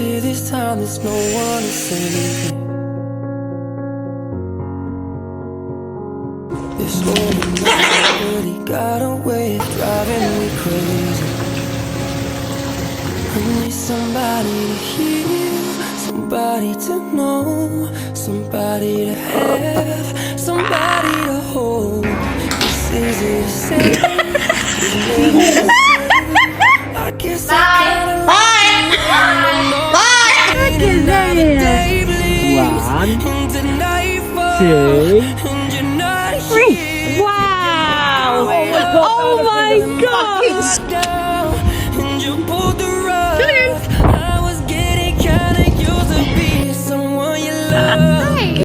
here this time, there's no one to save me. This old man really got a way of driving me crazy. I need somebody to hear, somebody to know, somebody to have, somebody to hold. It's easy to say, it's never to say. I guess I gotta Wow! Oh my God!